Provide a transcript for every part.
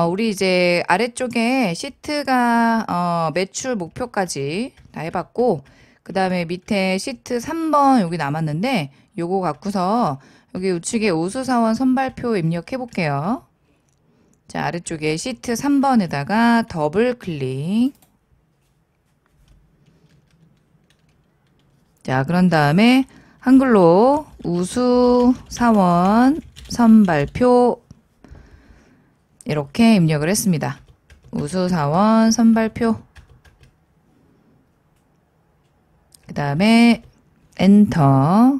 우리 이제 아래쪽에 시트가 매출 목표까지 다 해봤고, 그 다음에 밑에 시트 3번 여기 남았는데, 요거 갖고서 여기 우측에 우수사원 선발표 입력해 볼게요. 자, 아래쪽에 시트 3번에다가 더블 클릭. 자, 그런 다음에 한글로 우수사원 선발표 이렇게 입력을 했습니다. 우수사원 선발표. 그 다음에 엔터.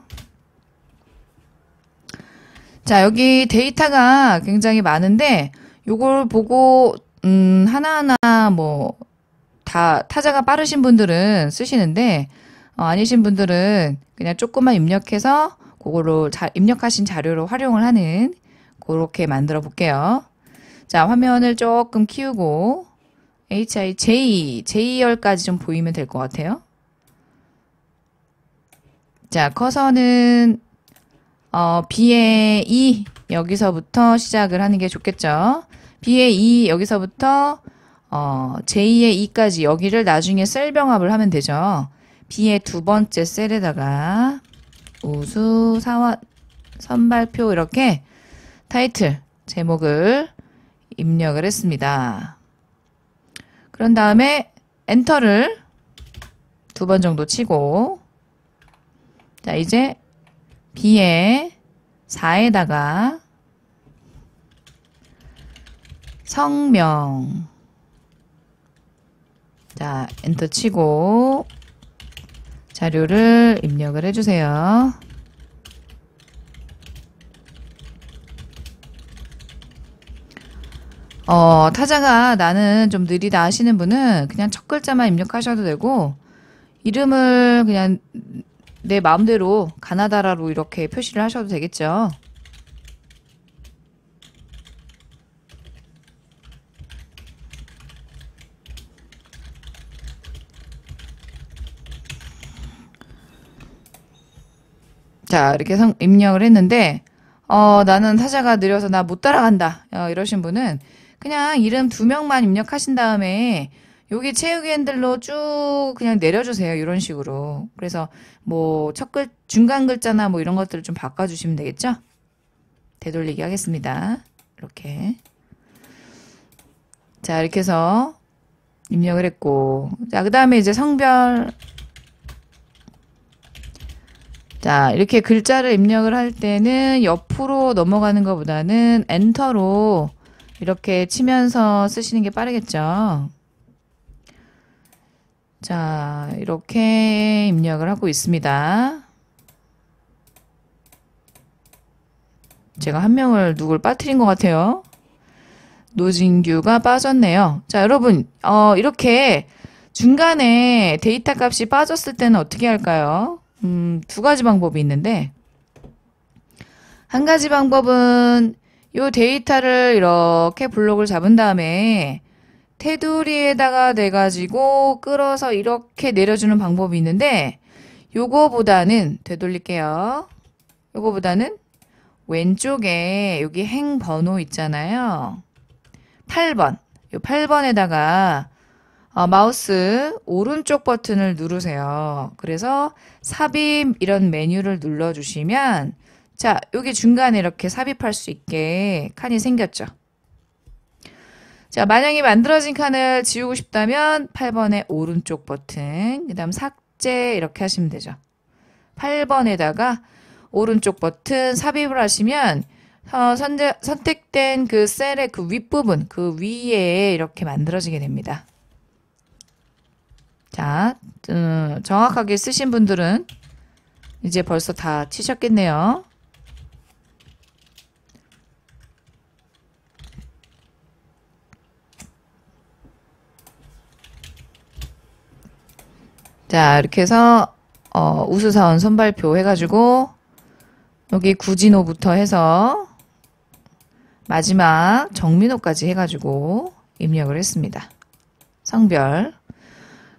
자, 여기 데이터가 굉장히 많은데 요걸 보고 하나하나 뭐 다 타자가 빠르신 분들은 쓰시는데 아니신 분들은 그냥 조금만 입력해서 그거로 입력하신 자료로 활용을 하는 그렇게 만들어 볼게요. 자, 화면을 조금 키우고 J열까지 좀 보이면 될 것 같아요. 자, 커서는 B의 2 여기서부터 시작을 하는 게 좋겠죠. B의 2 여기서부터 J의 2까지 여기를 나중에 셀 병합을 하면 되죠. B의 두 번째 셀에다가 우수사원 선발표 이렇게 타이틀 제목을 입력을 했습니다. 그런 다음에 엔터를 두 번 정도 치고 자, 이제 B의 4에다가 성명 자, 엔터 치고 자료를 입력을 해주세요. 타자가 나는 좀 느리다 하시는 분은 그냥 첫 글자만 입력하셔도 되고 이름을 그냥 내 마음대로 가나다라로 이렇게 표시를 하셔도 되겠죠. 자, 이렇게 입력을 했는데 나는 타자가 느려서 나 못 따라간다 이러신 분은 그냥 이름 두 명만 입력하신 다음에 여기 채우기 핸들로 쭉 그냥 내려주세요. 이런 식으로. 그래서 뭐 중간 글자나 뭐 이런 것들을 좀 바꿔주시면 되겠죠? 되돌리기 하겠습니다. 이렇게. 자, 이렇게 해서 입력을 했고. 자, 그 다음에 이제 성별. 자, 이렇게 글자를 입력을 할 때는 옆으로 넘어가는 것보다는 엔터로 이렇게 치면서 쓰시는 게 빠르겠죠. 자, 이렇게 입력을 하고 있습니다. 제가 한 명을 누굴 빠뜨린 것 같아요. 노진규가 빠졌네요. 자, 여러분, 이렇게 중간에 데이터 값이 빠졌을 때는 어떻게 할까요? 두 가지 방법이 있는데, 한 가지 방법은 이 데이터를 이렇게 블록을 잡은 다음에 테두리에다가 내가지고 끌어서 이렇게 내려주는 방법이 있는데 요거보다는 되돌릴게요. 요거보다는 왼쪽에 여기 행 번호 있잖아요. 8번. 요 8번에다가 마우스 오른쪽 버튼을 누르세요. 그래서 삽입 이런 메뉴를 눌러주시면 자, 여기 중간에 이렇게 삽입할 수 있게 칸이 생겼죠. 자, 만약에 만들어진 칸을 지우고 싶다면 8번의 오른쪽 버튼, 그 다음 삭제 이렇게 하시면 되죠. 8번에다가 오른쪽 버튼 삽입을 하시면 선택된 그 셀의 그 윗부분, 그 위에 이렇게 만들어지게 됩니다. 자, 정확하게 쓰신 분들은 이제 벌써 다 치셨겠네요. 자, 이렇게 해서 우수사원 선발표 해가지고 여기 구진호부터 해서 마지막 정민호까지 해가지고 입력을 했습니다. 성별.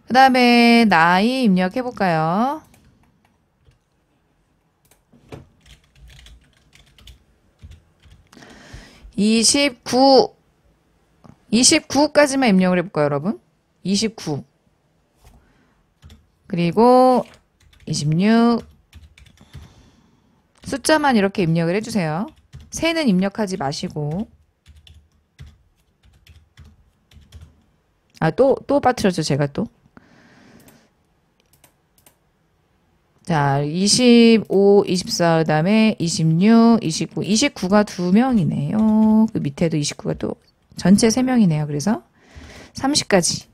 그 다음에 나이 입력해볼까요? (29) 29까지만 입력을 해볼까요, 여러분? 29. 그리고 26. 숫자만 이렇게 입력을 해주세요. 세는 입력하지 마시고. 또 빠뜨렸죠, 제가 또. 자, 25, 24, 그 다음에 26, 29. 29가 2명이네요. 그 밑에도 29가 또 전체 3명이네요. 그래서 30까지.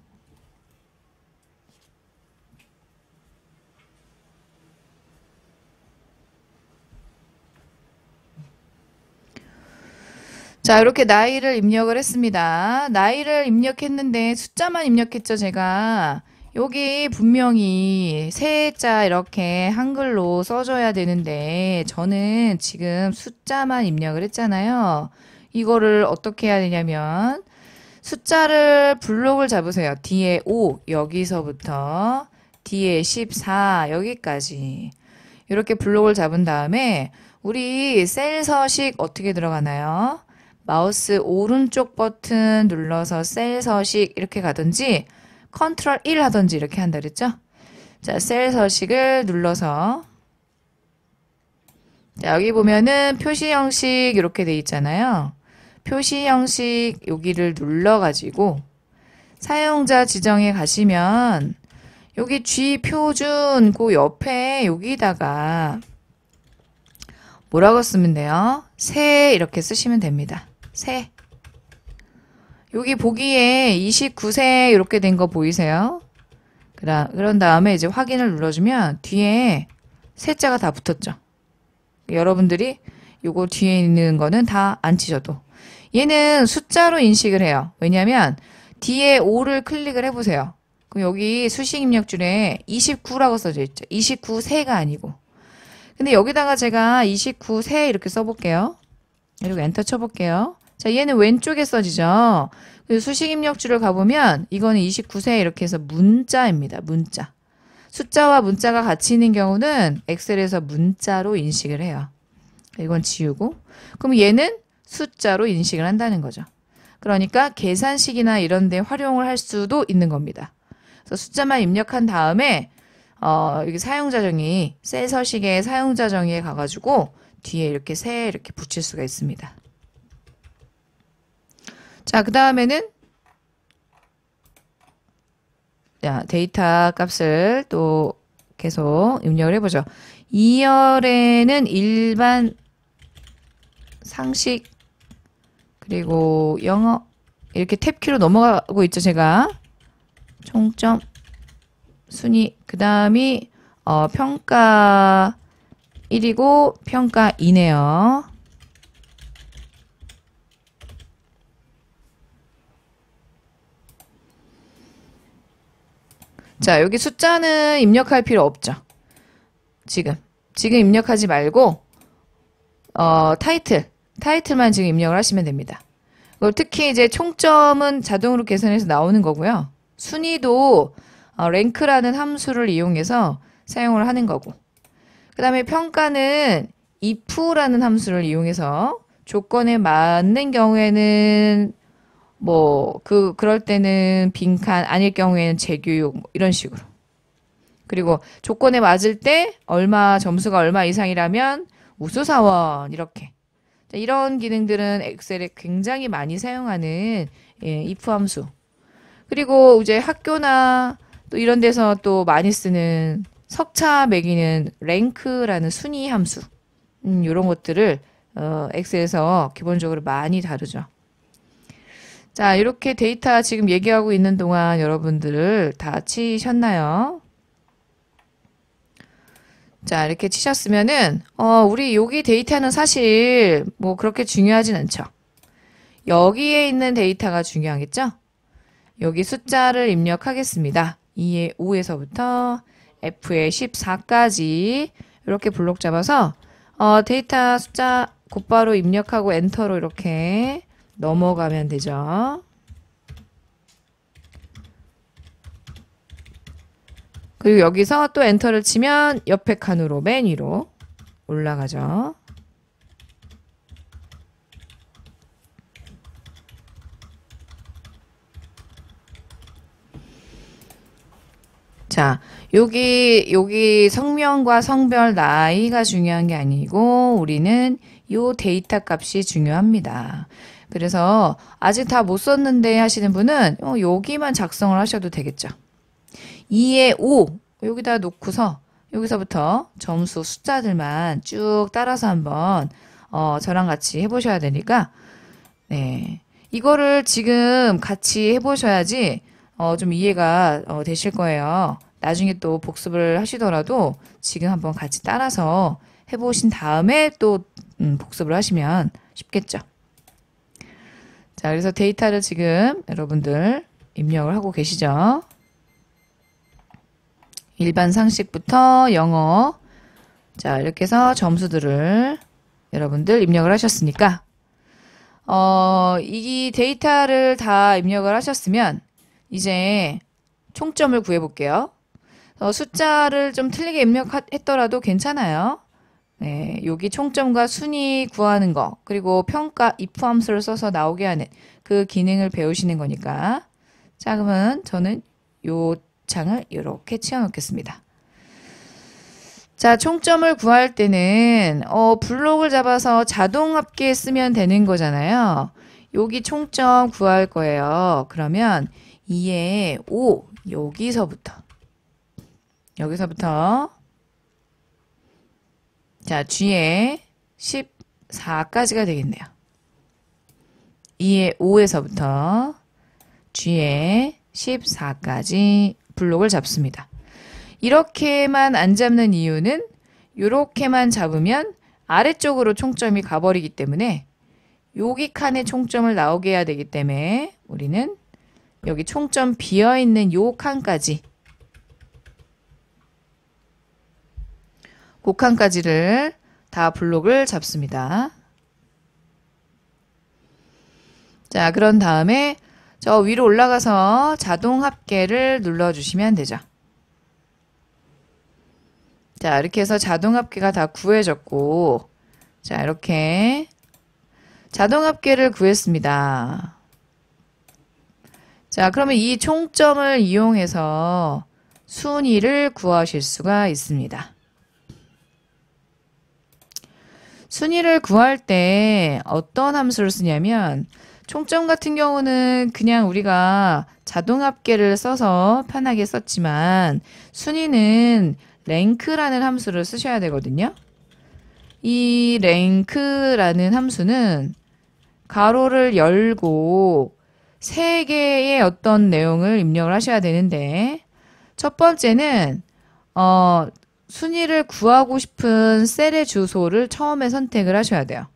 자, 이렇게 나이를 입력을 했습니다. 나이를 입력했는데 숫자만 입력했죠, 제가. 여기 분명히 세자 이렇게 한글로 써줘야 되는데 저는 지금 숫자만 입력을 했잖아요. 이거를 어떻게 해야 되냐면 숫자를 블록을 잡으세요. 뒤에 5 여기서부터 뒤에 14 여기까지 이렇게 블록을 잡은 다음에 우리 셀 서식 어떻게 들어가나요? 마우스 오른쪽 버튼 눌러서 셀 서식 이렇게 가든지 컨트롤 1 하든지 이렇게 한다 그랬죠? 자, 셀 서식을 눌러서 자, 여기 보면은 표시 형식 이렇게 돼 있잖아요. 표시 형식 여기를 눌러가지고 사용자 지정에 가시면 여기 G 표준 그 옆에 여기다가 뭐라고 쓰면 돼요? 세 이렇게 쓰시면 됩니다. 세. 여기 보기에 29세 이렇게 된 거 보이세요? 그런 다음에 이제 확인을 눌러주면 뒤에 세자가 다 붙었죠. 여러분들이 요거 뒤에 있는 거는 다 안 치셔도. 얘는 숫자로 인식을 해요. 왜냐면 뒤에 5를 클릭을 해보세요. 그럼 여기 수식 입력줄에 29라고 써져 있죠. 29세가 아니고. 근데 여기다가 제가 29세 이렇게 써볼게요. 그리고 엔터 쳐볼게요. 자, 얘는 왼쪽에 써지죠. 수식 입력줄을 가보면 이거는 29세 이렇게 해서 문자입니다. 문자. 숫자와 문자가 같이 있는 경우는 엑셀에서 문자로 인식을 해요. 이건 지우고. 그럼 얘는 숫자로 인식을 한다는 거죠. 그러니까 계산식이나 이런 데 활용을 할 수도 있는 겁니다. 그래서 숫자만 입력한 다음에 여기 사용자 정의, 셀 서식의 사용자 정의에 가가지고 뒤에 이렇게 세 이렇게 붙일 수가 있습니다. 자, 그 다음에는 데이터 값을 또 계속 입력을 해보죠. 2열에는 일반, 상식, 그리고 영어 이렇게 탭키로 넘어가고 있죠, 제가. 총점, 순위, 그 다음이 평가 1이고 평가 2네요. 자, 여기 숫자는 입력할 필요 없죠. 지금 입력하지 말고 타이틀만 지금 입력을 하시면 됩니다. 특히 이제 총점은 자동으로 계산해서 나오는 거고요. 순위도 랭크라는 함수를 이용해서 사용을 하는 거고. 그 다음에 평가는 if라는 함수를 이용해서 조건에 맞는 경우에는 그럴 때는 빈칸, 아닐 경우에는 재교육, 이런 식으로. 그리고 조건에 맞을 때 점수가 얼마 이상이라면 우수사원, 이렇게. 이런 기능들은 엑셀에 굉장히 많이 사용하는 if 함수. 그리고 이제 학교나 또 이런 데서 또 많이 쓰는 석차 매기는 랭크라는 순위 함수. 이런 것들을 엑셀에서 기본적으로 많이 다루죠. 자, 이렇게 데이터 지금 얘기하고 있는 동안 여러분들 다 치셨나요? 자, 이렇게 치셨으면은 우리 여기 데이터는 사실 그렇게 중요하진 않죠. 여기에 있는 데이터가 중요하겠죠? 여기 숫자를 입력하겠습니다. 2의 5에서부터 F의 14까지 이렇게 블록 잡아서 데이터 숫자 곧바로 입력하고 엔터로 이렇게 넘어가면 되죠. 그리고 여기서 또 엔터를 치면 옆에 칸으로 맨 위로 올라가죠. 자, 여기 성명과 성별 나이가 중요한 게 아니고 우리는 요 데이터 값이 중요합니다. 그래서 아직 다 못 썼는데 하시는 분은 여기만 작성을 하셔도 되겠죠. 2에 5 여기다 놓고서 여기서부터 점수 숫자들만 쭉 따라서 한번 저랑 같이 해보셔야 되니까 네, 이거를 지금 같이 해보셔야지 좀 이해가 되실 거예요. 나중에 또 복습을 하시더라도 지금 한번 같이 따라서 해보신 다음에 또 복습을 하시면 쉽겠죠. 자, 그래서 데이터를 지금 여러분들 입력을 하고 계시죠. 일반 상식부터 영어. 자, 이렇게 해서 점수들을 여러분들 입력을 하셨으니까 이 데이터를 다 입력을 하셨으면 이제 총점을 구해 볼게요. 숫자를 좀 틀리게 입력했더라도 괜찮아요. 네, 여기 총점과 순위 구하는 거, 그리고 평가 if 함수를 써서 나오게 하는 그 기능을 배우시는 거니까. 자, 그러면 저는 요 창을 이렇게 치워놓겠습니다. 자, 총점을 구할 때는 블록을 잡아서 자동 합계 쓰면 되는 거잖아요. 여기 총점 구할 거예요. 그러면 2에 5 여기서부터 자, G에 14까지가 되겠네요. 2에 5에서부터 G에 14까지 블록을 잡습니다. 이렇게만 안 잡는 이유는 이렇게만 잡으면 아래쪽으로 총점이 가버리기 때문에 여기 칸에 총점을 나오게 해야 되기 때문에 우리는 여기 총점 비어있는 요 칸까지 그 칸까지를 다 블록을 잡습니다. 자, 그런 다음에 저 위로 올라가서 자동 합계를 눌러주시면 되죠. 자, 이렇게 해서 자동 합계가 다 구해졌고, 자, 이렇게 자동 합계를 구했습니다. 자, 그러면 이 총점을 이용해서 순위를 구하실 수가 있습니다. 순위를 구할 때 어떤 함수를 쓰냐면 총점 같은 경우는 그냥 우리가 자동 합계를 써서 편하게 썼지만 순위는 랭크라는 함수를 쓰셔야 되거든요. 이 랭크라는 함수는 가로를 열고 3개의 어떤 내용을 입력을 하셔야 되는데 첫 번째는 순위를 구하고 싶은 셀의 주소를 처음에 선택을 하셔야 돼요.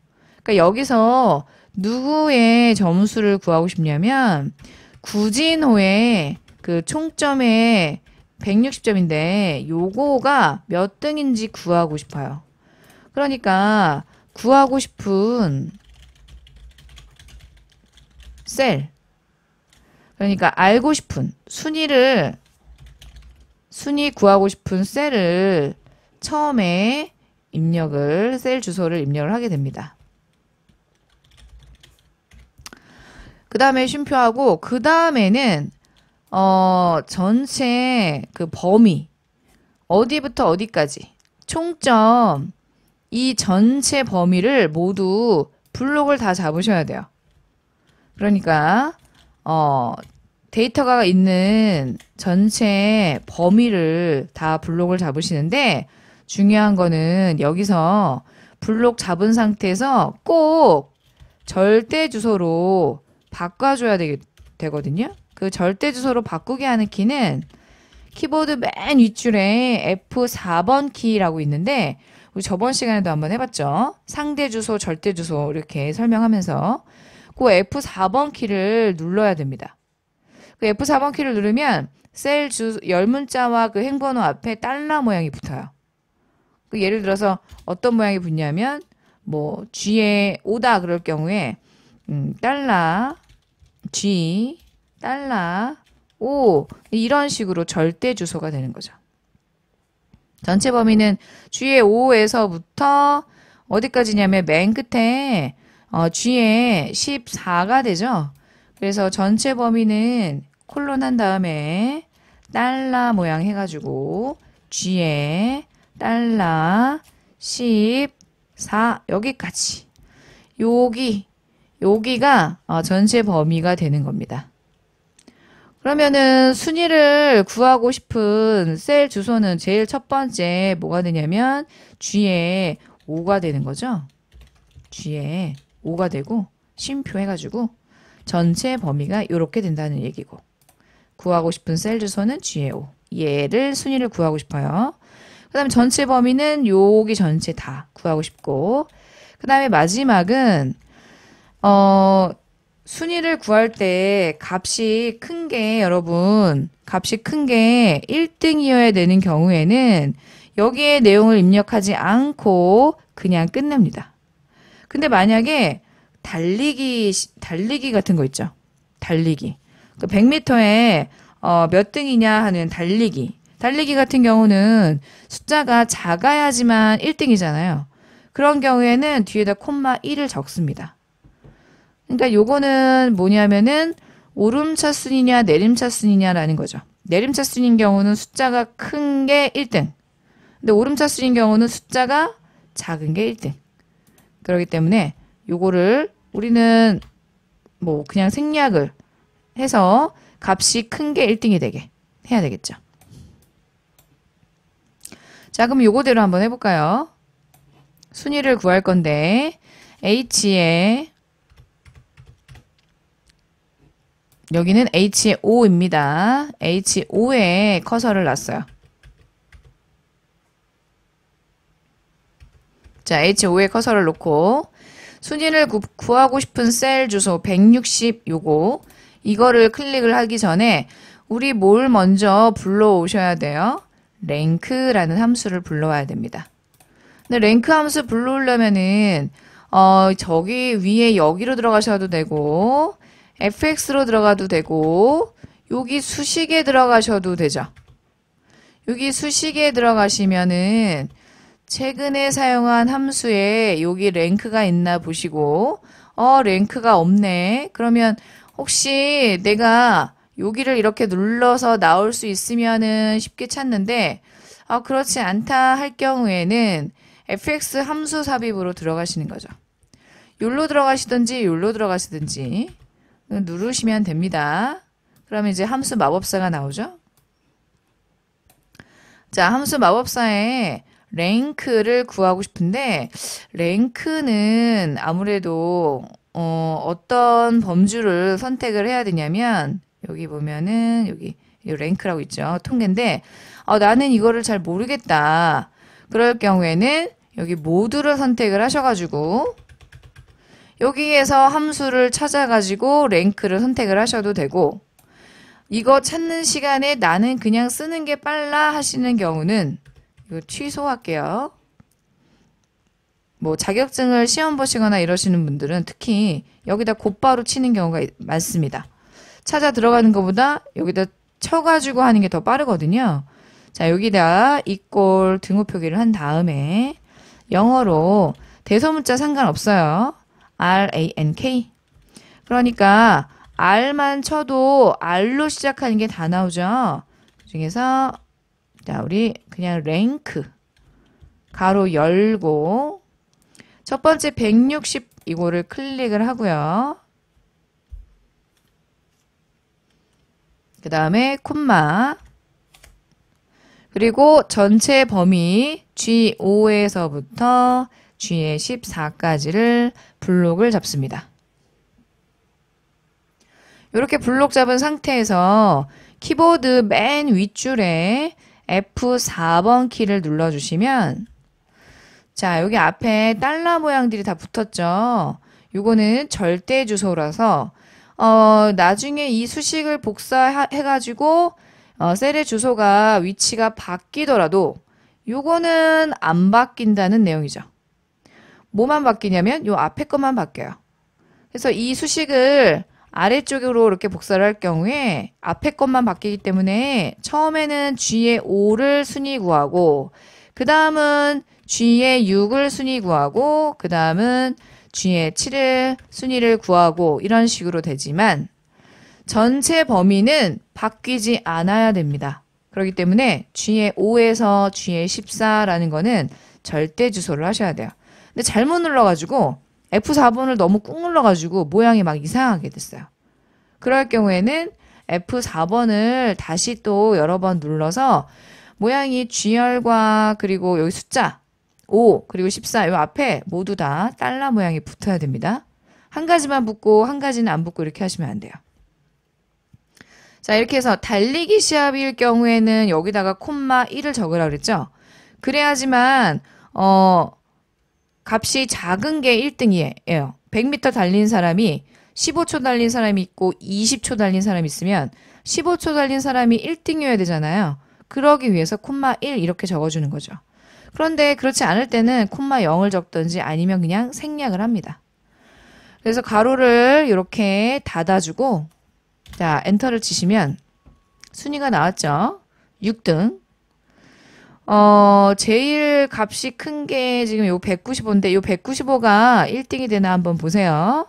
그러니까 여기서 누구의 점수를 구하고 싶냐면 구진호의 그 총점의 160점인데 요거가 몇 등인지 구하고 싶어요. 그러니까 구하고 싶은 셀, 그러니까 알고 싶은 순위 구하고 싶은 셀을 처음에 셀 주소를 입력을 하게 됩니다. 그 다음에 쉼표하고 그 다음에는 전체 그 범위 어디부터 어디까지 총점 이 전체 범위를 모두 블록을 다 잡으셔야 돼요. 그러니까 데이터가 있는 전체 범위를 다 블록을 잡으시는데 중요한 거는 여기서 블록 잡은 상태에서 꼭 절대 주소로 바꿔줘야 되거든요. 그 절대 주소로 바꾸게 하는 키는 키보드 맨 윗줄에 F4번 키라고 있는데 우리 저번 시간에도 한번 해봤죠. 상대 주소, 절대 주소 이렇게 설명하면서 그 F4번 키를 눌러야 됩니다. 그 F4번 키를 누르면 셀 열문자와 그 행번호 앞에 달러 모양이 붙어요. 그 예를 들어서 어떤 모양이 붙냐면 뭐 G에 5다 그럴 경우에 달러 G 달러 5 이런 식으로 절대 주소가 되는 거죠. 전체 범위는 G의 5에서부터 어디까지냐면 맨 끝에 G의 14가 되죠. 그래서 전체 범위는 콜론 한 다음에 달러 모양 해가지고 G에 달러 14 여기까지 여기가 전체 범위가 되는 겁니다. 그러면은 순위를 구하고 싶은 셀 주소는 제일 첫 번째 뭐가 되냐면 G에 5가 되는 거죠. G에 5가 되고 쉼표 해가지고 전체 범위가 이렇게 된다는 얘기고 구하고 싶은 셀 주소는 G에 5. 얘를 순위를 구하고 싶어요. 그 다음에 전체 범위는 여기 전체 다 구하고 싶고 그 다음에 마지막은 순위를 구할 때 값이 큰 게 여러분 값이 큰 게 1등이어야 되는 경우에는 여기에 내용을 입력하지 않고 그냥 끝냅니다. 근데 만약에 달리기 같은 거 있죠. 달리기. 100m에 몇 등이냐 하는 달리기 같은 경우는 숫자가 작아야지만 1등이잖아요. 그런 경우에는 뒤에다 콤마 1을 적습니다. 그러니까 요거는 뭐냐면은 오름차 순이냐 내림차 순이냐라는 거죠. 내림차 순인 경우는 숫자가 큰 게 1등. 근데 오름차 순인 경우는 숫자가 작은 게 1등. 그렇기 때문에 요거를 우리는 뭐 그냥 생략을 해서 값이 큰 게 1등이 되게 해야 되겠죠. 자, 그럼 요거대로 한번 해볼까요? 순위를 구할 건데 H에 여기는 H의 5입니다. H5에 커서를 놨어요. 자, H5에 커서를 놓고 순위를 구하고 싶은 셀 주소 160 요거 이거를 클릭을 하기 전에 우리 뭘 먼저 불러오셔야 돼요? 랭크라는 함수를 불러와야 됩니다. 근데 랭크 함수 불러오려면은 저기 위에 여기로 들어가셔도 되고 fx로 들어가도 되고 여기 수식에 들어가셔도 되죠. 여기 수식에 들어가시면은 최근에 사용한 함수에 여기 랭크가 있나 보시고 랭크가 없네. 그러면 혹시 내가 여기를 이렇게 눌러서 나올 수 있으면은 쉽게 찾는데 그렇지 않다 할 경우에는 fx 함수 삽입으로 들어가시는 거죠. 여기로 들어가시든지 여기로 들어가시든지 누르시면 됩니다. 그러면 이제 함수 마법사가 나오죠. 자, 함수 마법사에 랭크를 구하고 싶은데 랭크는 아무래도 어떤 범주를 선택을 해야 되냐면 여기 보면은 여기 랭크라고 있죠. 통계인데 나는 이거를 잘 모르겠다. 그럴 경우에는 여기 모두를 선택을 하셔가지고 여기에서 함수를 찾아가지고 랭크를 선택을 하셔도 되고 이거 찾는 시간에 나는 그냥 쓰는 게 빨라 하시는 경우는 이거 취소할게요. 뭐 자격증을 시험 보시거나 이러시는 분들은 특히 여기다 곧바로 치는 경우가 많습니다. 찾아 들어가는 것보다 여기다 쳐가지고 하는 게 더 빠르거든요. 자, 여기다 이꼴 등호 표기를 한 다음에 영어로 대소문자 상관없어요. RANK. 그러니까 R만 쳐도 R로 시작하는 게 다 나오죠. 그 중에서 자, 우리 그냥 랭크 가로 열고 첫 번째 160 이거를 클릭을 하고요. 그 다음에 콤마 그리고 전체 범위 G5에서부터 G의 14까지를 블록을 잡습니다. 이렇게 블록 잡은 상태에서 키보드 맨 윗줄에 F4번 키를 눌러주시면 자, 여기 앞에 달러 모양들이 다 붙었죠. 요거는 절대 주소라서 나중에 이 수식을 복사해가지고 셀의 주소가 위치가 바뀌더라도 요거는 안 바뀐다는 내용이죠. 뭐만 바뀌냐면 요 앞에 것만 바뀌어요. 그래서 이 수식을 아래쪽으로 이렇게 복사를 할 경우에 앞에 것만 바뀌기 때문에 처음에는 G의 5를 순위 구하고 그 다음은 G의 6을 순위 구하고 그 다음은 G의 7을 순위를 구하고 이런 식으로 되지만 전체 범위는 바뀌지 않아야 됩니다. 그렇기 때문에 G의 5에서 G의 14라는 거는 절대 주소를 하셔야 돼요. 근데 잘못 눌러가지고 F4번을 너무 꾹 눌러가지고 모양이 막 이상하게 됐어요. 그럴 경우에는 F4번을 다시 또 여러 번 눌러서 모양이 G열과 그리고 여기 숫자 5 그리고 14 이 앞에 모두 다 달러 모양이 붙어야 됩니다. 한 가지만 붙고 한 가지는 안 붙고 이렇게 하시면 안 돼요. 자, 이렇게 해서 달리기 시합일 경우에는 여기다가 콤마 1을 적으라 그랬죠. 그래야지만 값이 작은 게 1등이에요. 100m 달린 사람이 15초 달린 사람이 있고 20초 달린 사람이 있으면 15초 달린 사람이 1등이어야 되잖아요. 그러기 위해서 콤마 1 이렇게 적어주는 거죠. 그런데 그렇지 않을 때는 콤마 0을 적든지 아니면 그냥 생략을 합니다. 그래서 가로를 이렇게 닫아주고 자, 엔터를 치시면 순위가 나왔죠. 6등. 제일 값이 큰 게 지금 요 195인데 요 195가 1등이 되나 한번 보세요.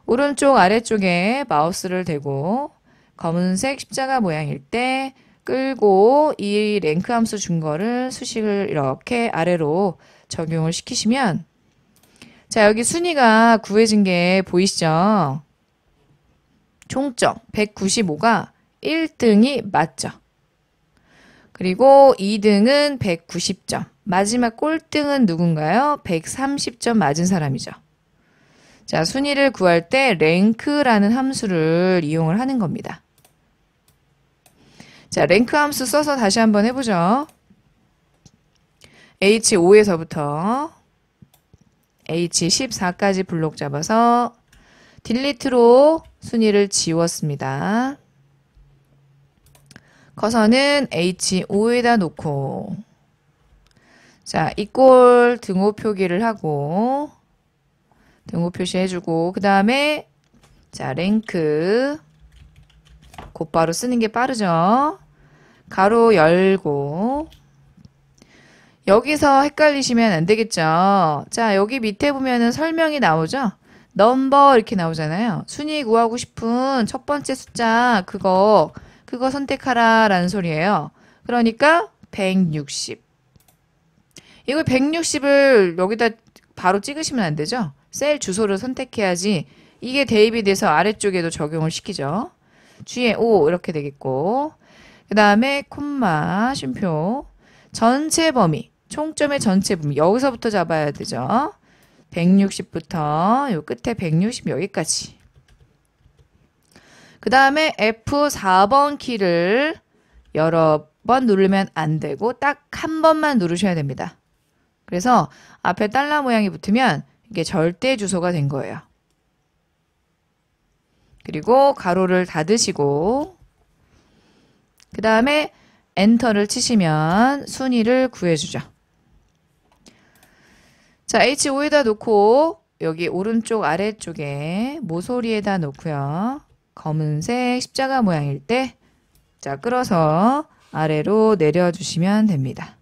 오른쪽 아래쪽에 마우스를 대고 검은색 십자가 모양일 때 끌고 이 랭크 함수 준 거를 수식을 이렇게 아래로 적용을 시키시면 자, 여기 순위가 구해진 게 보이시죠? 총점 195가 1등이 맞죠. 그리고 2등은 190점. 마지막 꼴등은 누군가요? 130점 맞은 사람이죠. 자, 순위를 구할 때 랭크라는 함수를 이용을 하는 겁니다. 자, 랭크 함수 써서 다시 한번 해보죠. H5에서부터 H14까지 블록 잡아서 딜리트로 순위를 지웠습니다. 커서는 H5에다 놓고 자, 이꼴 등호 표기를 하고 등호 표시해주고 그 다음에 자, 랭크 곧바로 쓰는 게 빠르죠. 가로 열고 여기서 헷갈리시면 안 되겠죠. 자, 여기 밑에 보면은 설명이 나오죠. 넘버 이렇게 나오잖아요. 순위 구하고 싶은 첫 번째 숫자 그거 선택하라 라는 소리예요. 그러니까 160. 이걸 160을 여기다 바로 찍으시면 안 되죠. 셀 주소를 선택해야지 이게 대입이 돼서 아래쪽에도 적용을 시키죠. G에 5 이렇게 되겠고 그 다음에 콤마 쉼표 전체 범위 총점의 전체 범위 여기서부터 잡아야 되죠. 160부터 요 끝에 160 여기까지. 그 다음에 F4번 키를 여러 번 누르면 안 되고 딱 한 번만 누르셔야 됩니다. 그래서 앞에 달러 모양이 붙으면 이게 절대 주소가 된 거예요. 그리고 가로를 닫으시고 그 다음에 엔터를 치시면 순위를 구해주죠. 자, H5에다 놓고 여기 오른쪽 아래쪽에 모서리에다 놓고요. 검은색 십자가 모양일 때 자, 끌어서 아래로 내려주시면 됩니다.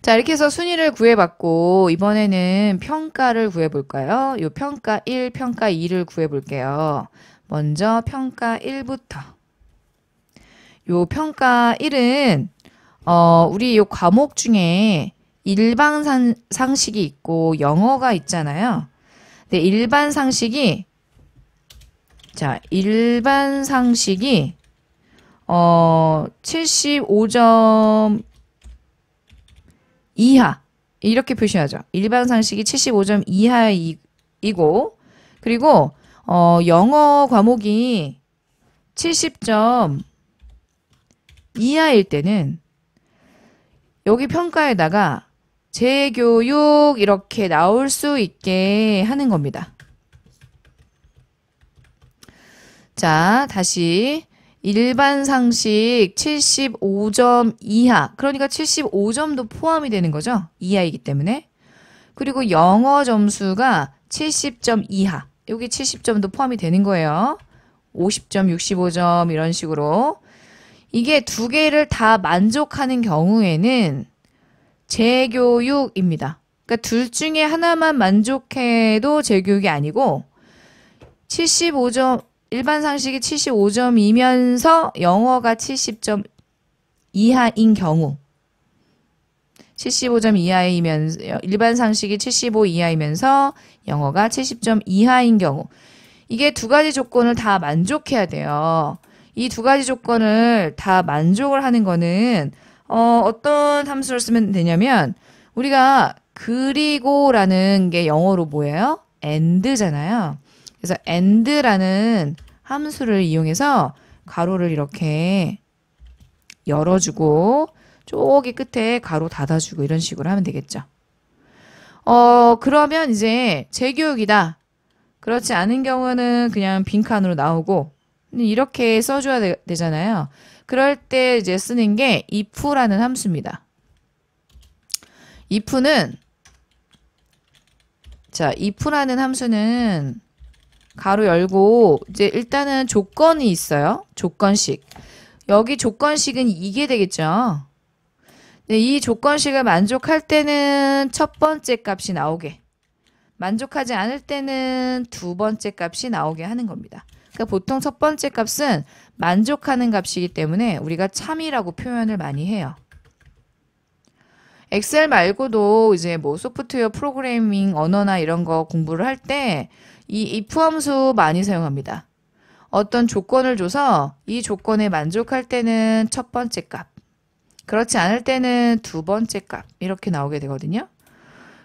자, 이렇게 해서 순위를 구해봤고 이번에는 평가를 구해볼까요? 요 평가 1, 평가 2를 구해볼게요. 먼저 평가 1부터. 요 평가 1은 우리 요 과목 중에 일반 상식이 있고 영어가 있잖아요. 근데 일반 상식이 75점 이하 이렇게 표시하죠. 일반 상식이 75점 이하이고 그리고 영어 과목이 70점 이하일 때는 여기 평가에다가 재교육 이렇게 나올 수 있게 하는 겁니다. 자, 다시 일반 상식 75점 이하 그러니까 75점도 포함이 되는 거죠. 이하이기 때문에. 그리고 영어 점수가 70점 이하 여기 70점도 포함이 되는 거예요. 50점, 65점 이런 식으로. 이게 두 개를 다 만족하는 경우에는 재교육입니다. 그러니까 둘 중에 하나만 만족해도 재교육이 아니고 75점 일반 상식이 75점이면서 영어가 70점 이하인 경우 75점 이하이면서 일반 상식이 75 이하이면서 영어가 70점 이하인 경우 이게 두 가지 조건을 다 만족해야 돼요. 이 두 가지 조건을 다 만족을 하는 거는 어떤 함수를 쓰면 되냐면 우리가 그리고라는 게 영어로 뭐예요? and잖아요. 그래서 and라는 함수를 이용해서 가로를 이렇게 열어주고 저기 끝에 가로 닫아주고 이런 식으로 하면 되겠죠. 그러면 이제 재교육이다. 그렇지 않은 경우는 그냥 빈칸으로 나오고 이렇게 써줘야 되잖아요. 그럴 때 이제 쓰는 게 if라는 함수입니다. if는 자, if라는 함수는 가로 열고 이제 일단은 조건이 있어요. 조건식. 여기 조건식은 이게 되겠죠. 이 조건식을 만족할 때는 첫 번째 값이 나오게, 만족하지 않을 때는 두 번째 값이 나오게 하는 겁니다. 그러니까 보통 첫 번째 값은 만족하는 값이기 때문에 우리가 참이라고 표현을 많이 해요. 엑셀 말고도 이제 뭐 소프트웨어 프로그래밍 언어나 이런 거 공부를 할 때 이 if 함수 많이 사용합니다. 어떤 조건을 줘서 이 조건에 만족할 때는 첫 번째 값, 그렇지 않을 때는 두 번째 값 이렇게 나오게 되거든요.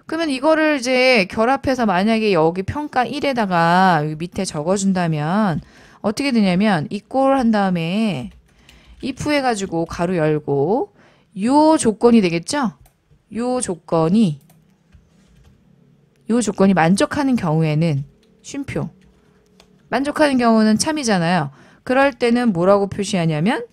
그러면 이거를 이제 결합해서 만약에 여기 평가 1에다가 여기 밑에 적어준다면 어떻게 되냐면 equal 한 다음에 if 해가지고 가로 열고 요 조건이 되겠죠? 요 조건이 만족하는 경우에는 쉼표, 만족하는 경우는 참이잖아요. 그럴 때는 뭐라고 표시하냐면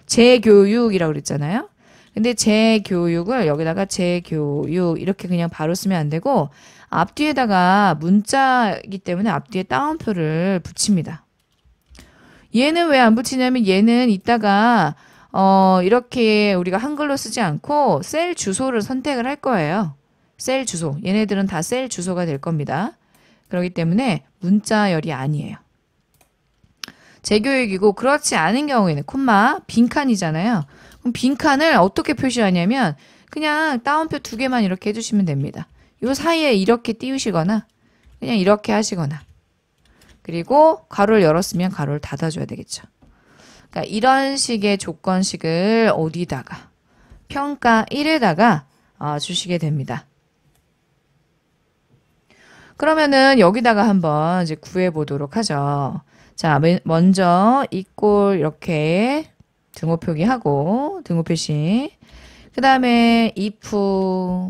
재교육이라고 그랬잖아요. 근데 재교육을 여기다가 재교육 이렇게 그냥 바로 쓰면 안 되고 앞뒤에다가 문자이기 때문에 앞뒤에 따옴표를 붙입니다. 얘는 왜 안 붙이냐면 얘는 이따가 이렇게 우리가 한글로 쓰지 않고 셀 주소를 선택을 할 거예요. 셀 주소. 얘네들은 다 셀 주소가 될 겁니다. 그렇기 때문에 문자열이 아니에요. 재교육이고 그렇지 않은 경우에는 콤마 빈칸이잖아요. 그럼 빈칸을 어떻게 표시하냐면 그냥 따옴표 두 개만 이렇게 해주시면 됩니다. 요 사이에 이렇게 띄우시거나 그냥 이렇게 하시거나 그리고 가로를 열었으면 가로를 닫아줘야 되겠죠. 그러니까 이런 식의 조건식을 어디다가 평가 1에다가 주시게 됩니다. 그러면은 여기다가 한번 이제 구해 보도록 하죠. 자, 먼저 equal 이렇게 등호 표기하고 등호 표시. 그 다음에 if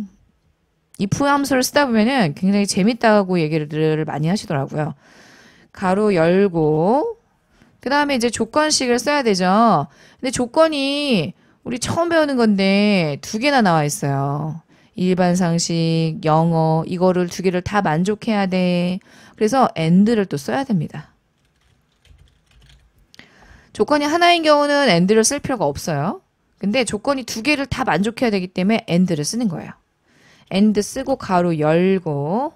함수를 쓰다 보면은 굉장히 재밌다고 얘기를 많이 하시더라고요. 가로 열고 그 다음에 이제 조건식을 써야 되죠. 근데 조건이 우리 처음 배우는 건데 두 개나 나와 있어요. 일반 상식, 영어 이거를 두 개를 다 만족해야 돼. 그래서 and를 또 써야 됩니다. 조건이 하나인 경우는 and를 쓸 필요가 없어요. 근데 조건이 두 개를 다 만족해야 되기 때문에 and를 쓰는 거예요. and 쓰고 가로 열고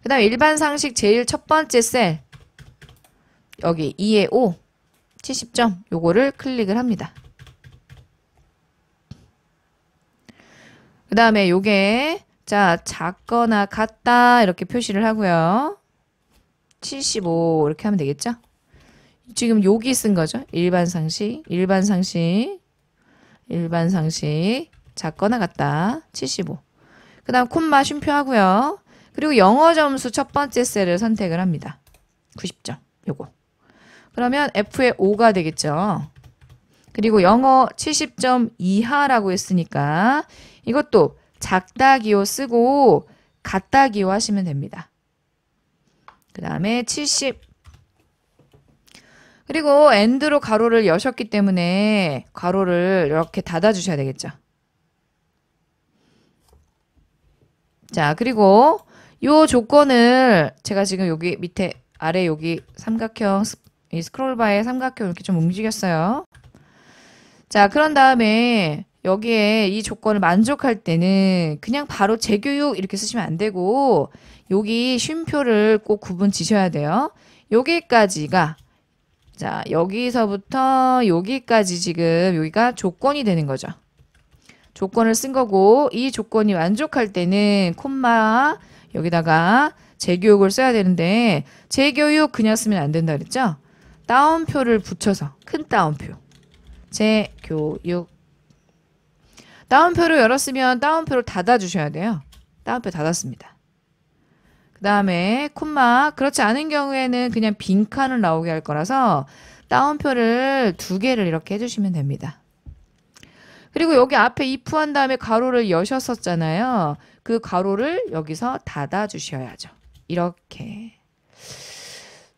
그 다음에 일반 상식 제일 첫 번째 셀 여기 2에 5 70점 요거를 클릭을 합니다. 그 다음에 요게 자 작거나 같다 이렇게 표시를 하고요. 75 이렇게 하면 되겠죠? 지금 여기 쓴 거죠. 일반 상식 작거나 같다 75. 그 다음 콤마 쉼표 하고요. 그리고 영어 점수 첫 번째 셀을 선택을 합니다. 90점 요거. 그러면 F의 5가 되겠죠. 그리고 영어 70점 이하라고 했으니까 이것도 작다 기호 쓰고 같다 기호 하시면 됩니다. 그 다음에 70 그리고 and로 가로를 여셨기 때문에 가로를 이렇게 닫아 주셔야 되겠죠. 자, 그리고 요 조건을 제가 지금 여기 밑에 아래 여기 삼각형 이 스크롤바에 삼각형 이렇게 좀 움직였어요. 자, 그런 다음에 여기에 이 조건을 만족할 때는 그냥 바로 재교육 이렇게 쓰시면 안 되고 여기 쉼표를 꼭 구분 지셔야 돼요. 여기까지가 자, 여기서부터 여기까지 지금 여기가 조건이 되는 거죠. 조건을 쓴 거고 이 조건이 만족할 때는 콤마 여기다가 재교육을 써야 되는데 재교육 그냥 쓰면 안 된다 그랬죠? 따옴표를 붙여서 큰 따옴표 재교육 따옴표를 열었으면 따옴표를 닫아주셔야 돼요. 따옴표 닫았습니다. 그 다음에 콤마 그렇지 않은 경우에는 그냥 빈칸을 나오게 할 거라서 따옴표를 2개를 이렇게 해주시면 됩니다. 그리고 여기 앞에 if 한 다음에 가로를 여셨었잖아요. 그 가로를 여기서 닫아 주셔야죠. 이렇게.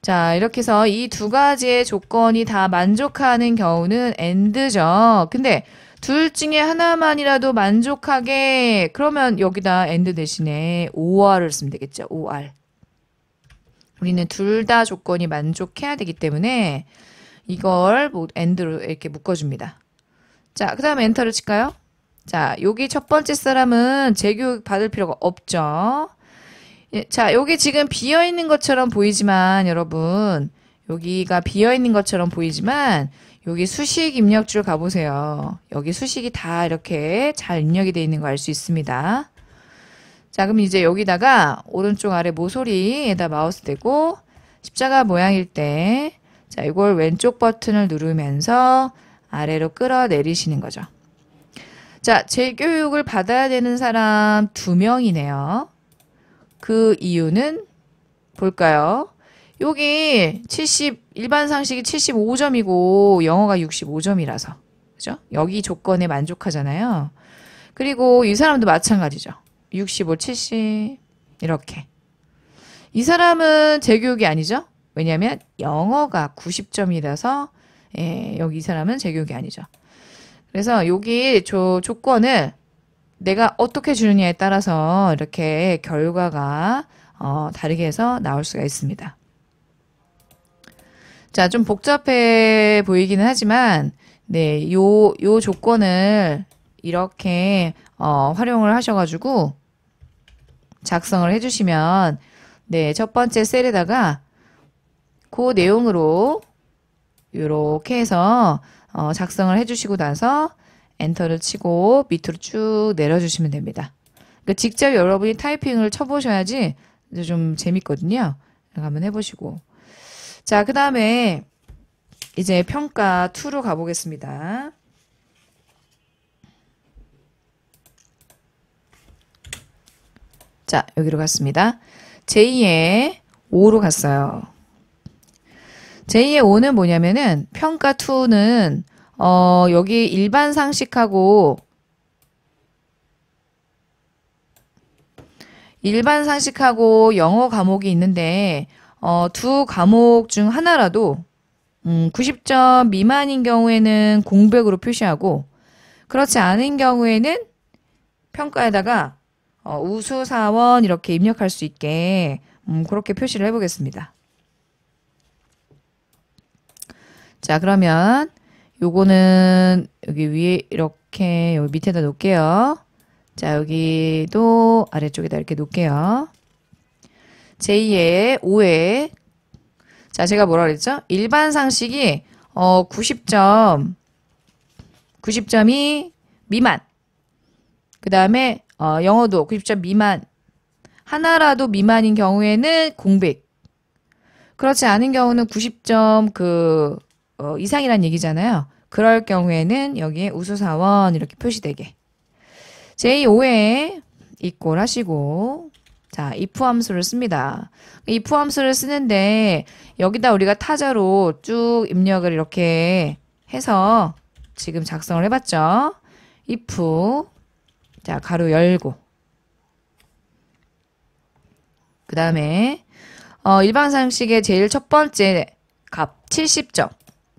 자, 이렇게 해서 이 2가지의 조건이 다 만족하는 경우는 and죠. 근데 둘 중에 하나만이라도 만족하게 그러면 여기다 and 대신에 or을 쓰면 되겠죠. or. 우리는 둘 다 조건이 만족해야 되기 때문에 이걸 뭐 and로 이렇게 묶어줍니다. 자, 그 다음에 엔터를 칠까요? 자, 여기 첫 번째 사람은 재교육 받을 필요가 없죠. 자, 여기 지금 비어있는 것처럼 보이지만 여러분 여기가 비어있는 것처럼 보이지만 여기 수식 입력줄 가보세요. 여기 수식이 다 이렇게 잘 입력이 되어 있는 거 알 수 있습니다. 자, 그럼 이제 여기다가 오른쪽 아래 모서리에다 마우스 대고 십자가 모양일 때 자, 이걸 왼쪽 버튼을 누르면서 아래로 끌어내리시는 거죠. 자, 재교육을 받아야 되는 사람 2명이네요. 그 이유는 볼까요? 여기 일반 상식이 75점이고 영어가 65점이라서. 그죠? 여기 조건에 만족하잖아요. 그리고 이 사람도 마찬가지죠. 65, 70 이렇게. 이 사람은 재교육이 아니죠? 왜냐하면 영어가 90점이라서 여기 이 사람은 재교육이 아니죠. 그래서 여기 조건을 내가 어떻게 주느냐에 따라서 이렇게 결과가 다르게 해서 나올 수가 있습니다. 자, 좀 복잡해 보이기는 하지만 네, 요 조건을 이렇게 활용을 하셔가지고 작성을 해주시면 네, 첫 번째 셀에다가 그 내용으로 이렇게 해서 작성을 해주시고 나서 엔터를 치고 밑으로 쭉 내려주시면 됩니다. 그러니까 직접 여러분이 타이핑을 쳐보셔야지 좀 재밌거든요. 한번 해보시고. 자, 그 다음에 이제 평가 2로 가보겠습니다. 자, 여기로 갔습니다. 제2의 5로 갔어요. 제2의 5는 뭐냐면은 평가 2는 여기 일반 상식하고 영어 과목이 있는데 2 과목 중 하나라도 90점 미만인 경우에는 공백으로 표시하고 그렇지 않은 경우에는 평가에다가 우수사원 이렇게 입력할 수 있게 그렇게 표시를 해보겠습니다. 자, 그러면 요거는 여기 위에 이렇게 여기 밑에다 놓을게요. 자, 여기도 아래쪽에다 이렇게 놓을게요. 제2의 5회. 자, 제가 뭐라 그랬죠? 일반 상식이 90점이 미만. 그 다음에 영어도 90점 미만. 하나라도 미만인 경우에는 공백. 그렇지 않은 경우는 90점 이상이란 얘기잖아요. 그럴 경우에는 여기에 우수사원 이렇게 표시되게. 제5회 이꼴 하시고 자, if 함수를 씁니다. if 함수를 쓰는데 여기다 우리가 타자로 쭉 입력을 이렇게 해서 지금 작성을 해봤죠. if 자, 가로 열고 그 다음에 일반 상식의 제일 첫 번째 값 70점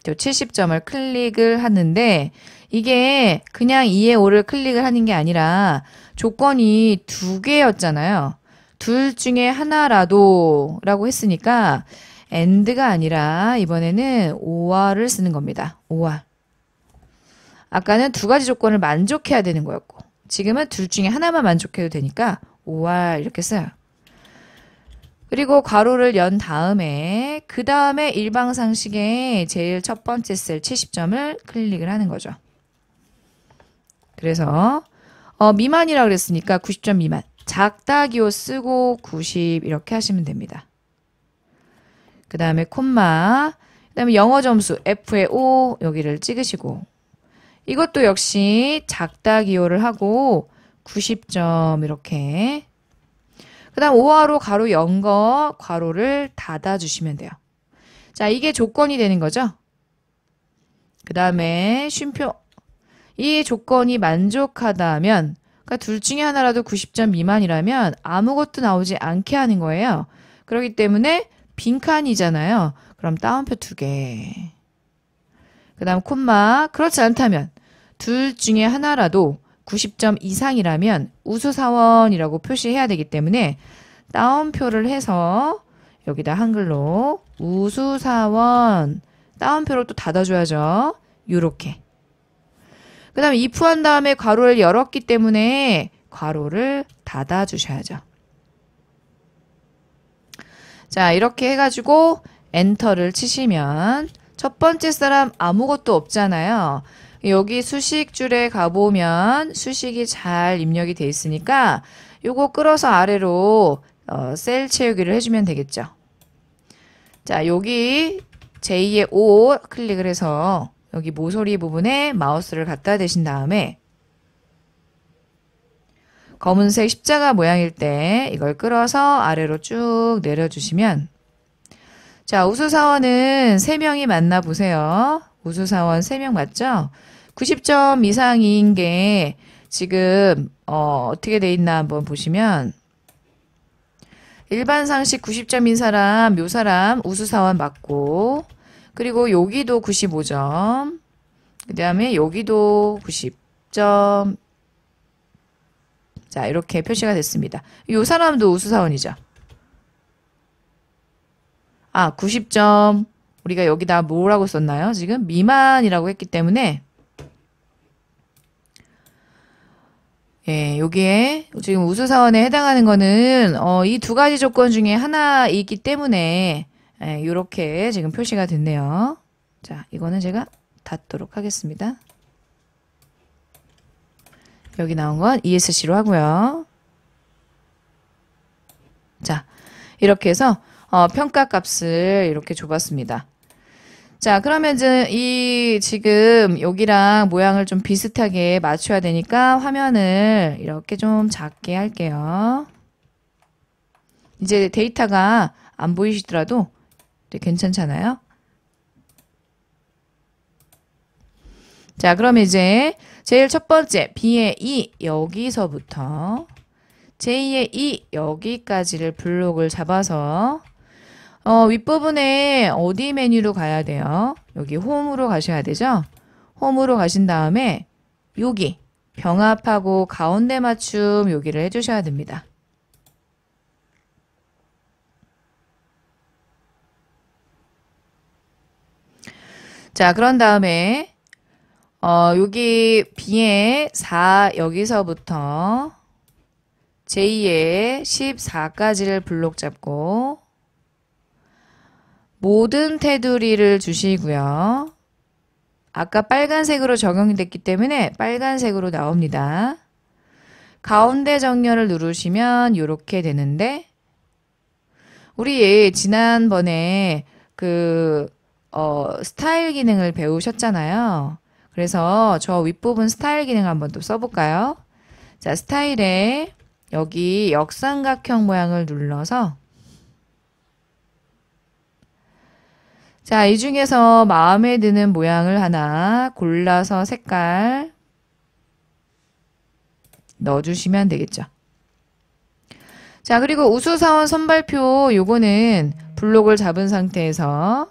70점을 클릭을 하는데 이게 그냥 2의 5를 클릭을 하는 게 아니라 조건이 2개였잖아요. 둘 중에 하나라도 라고 했으니까 and가 아니라 이번에는 or를 쓰는 겁니다. or. 아까는 2가지 조건을 만족해야 되는 거였고 지금은 둘 중에 하나만 만족해도 되니까 or 이렇게 써요. 그리고 괄호를 연 다음에 그 다음에 일방상식의 제일 첫 번째 셀 70점을 클릭을 하는 거죠. 그래서 미만이라고 그랬으니까 90점 미만. 작다 기호 쓰고 90 이렇게 하시면 됩니다. 그 다음에 콤마, 그 다음에 영어 점수 F에 5 여기를 찍으시고 이것도 역시 작다 기호를 하고 90점 이렇게. 그 다음 5화로 가로 연 거 괄호를 닫아주시면 돼요. 자, 이게 조건이 되는 거죠. 그 다음에 쉼표. 이 조건이 만족하다면, 그러니까 둘 중에 하나라도 90점 미만이라면 아무것도 나오지 않게 하는 거예요. 그렇기 때문에 빈칸이잖아요. 그럼 따옴표 2개. 그 다음 콤마. 그렇지 않다면 둘 중에 하나라도 90점 이상이라면 우수사원이라고 표시해야 되기 때문에 따옴표를 해서 여기다 한글로 우수사원 따옴표로 또 닫아줘야죠. 요렇게. 그 다음에 if한 다음에 괄호를 열었기 때문에 괄호를 닫아주셔야죠. 자, 이렇게 해가지고 엔터를 치시면 첫 번째 사람 아무것도 없잖아요. 여기 수식줄에 가보면 수식이 잘 입력이 돼 있으니까 요거 끌어서 아래로 셀 채우기를 해주면 되겠죠. 자, 여기 j 의 5 클릭을 해서 여기 모서리 부분에 마우스를 갖다 대신 다음에 검은색 십자가 모양일 때 이걸 끌어서 아래로 쭉 내려주시면 자, 우수사원은 3명이 맞나 보세요. 우수사원 3명 맞죠? 90점 이상인 게 지금 어떻게 돼 있나 한번 보시면 일반 상식 90점인 사람, 요 사람 우수사원 맞고 그리고 여기도 95점 그 다음에 여기도 90점 자, 이렇게 표시가 됐습니다. 요 사람도 우수사원이죠. 아, 90점 우리가 여기다 뭐라고 썼나요? 지금 미만이라고 했기 때문에 예, 여기에 지금 우수사원에 해당하는 거는 이 두 가지 조건 중에 하나이기 때문에 예, 이렇게 지금 표시가 됐네요. 자, 이거는 제가 닫도록 하겠습니다. 여기 나온 건 ESC로 하고요. 자, 이렇게 해서 평가 값을 이렇게 줘봤습니다. 자, 그러면 이제 지금 여기랑 모양을 좀 비슷하게 맞춰야 되니까 화면을 이렇게 좀 작게 할게요. 이제 데이터가 안 보이시더라도 괜찮잖아요. 자, 그러면 이제 제일 첫 번째 B의 2 여기서부터 J의 2 여기까지를 블록을 잡아서 윗부분에 어디 메뉴로 가야 돼요? 여기 홈으로 가셔야 되죠? 홈으로 가신 다음에 여기 병합하고 가운데 맞춤 여기를 해주셔야 됩니다. 자, 그런 다음에 여기 B의 4 여기서부터 J의 14까지를 블록 잡고 모든 테두리를 주시고요. 아까 빨간색으로 적용이 됐기 때문에 빨간색으로 나옵니다. 가운데 정렬을 누르시면 이렇게 되는데 우리 지난번에 스타일 기능을 배우셨잖아요. 그래서 저 윗부분 스타일 기능 한번 또 써볼까요? 자, 스타일에 여기 역삼각형 모양을 눌러서 자, 이 중에서 마음에 드는 모양을 하나 골라서 색깔 넣어주시면 되겠죠. 자, 그리고 우수사원 선발표 요거는 블록을 잡은 상태에서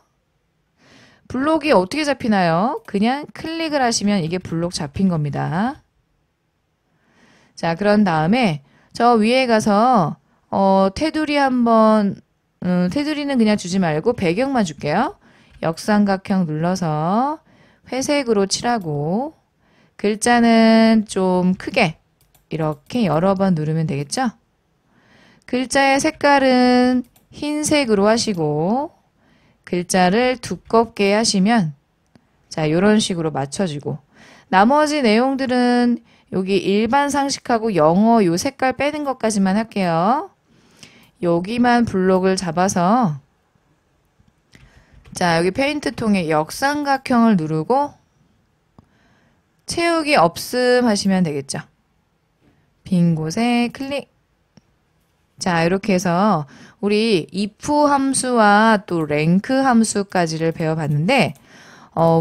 블록이 어떻게 잡히나요? 그냥 클릭을 하시면 이게 블록 잡힌 겁니다. 자, 그런 다음에 저 위에 가서 테두리 한번 테두리는 그냥 주지 말고 배경만 줄게요. 역삼각형 눌러서 회색으로 칠하고 글자는 좀 크게 이렇게 여러 번 누르면 되겠죠? 글자의 색깔은 흰색으로 하시고 글자를 두껍게 하시면 자, 이런 식으로 맞춰지고 나머지 내용들은 여기 일반 상식하고 영어 요 색깔 빼는 것까지만 할게요. 여기만 블록을 잡아서 자, 여기 페인트 통에 역삼각형을 누르고 채우기 없음 하시면 되겠죠. 빈 곳에 클릭. 자, 이렇게 해서 우리 if 함수와 또 rank 함수까지를 배워봤는데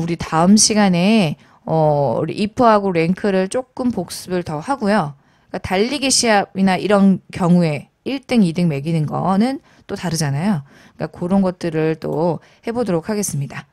우리 다음 시간에 우리 if하고 rank를 조금 복습을 더 하고요. 그러니까 달리기 시합이나 이런 경우에 1등, 2등 매기는 거는 또 다르잖아요. 그러니까 그런 것들을 또 해보도록 하겠습니다.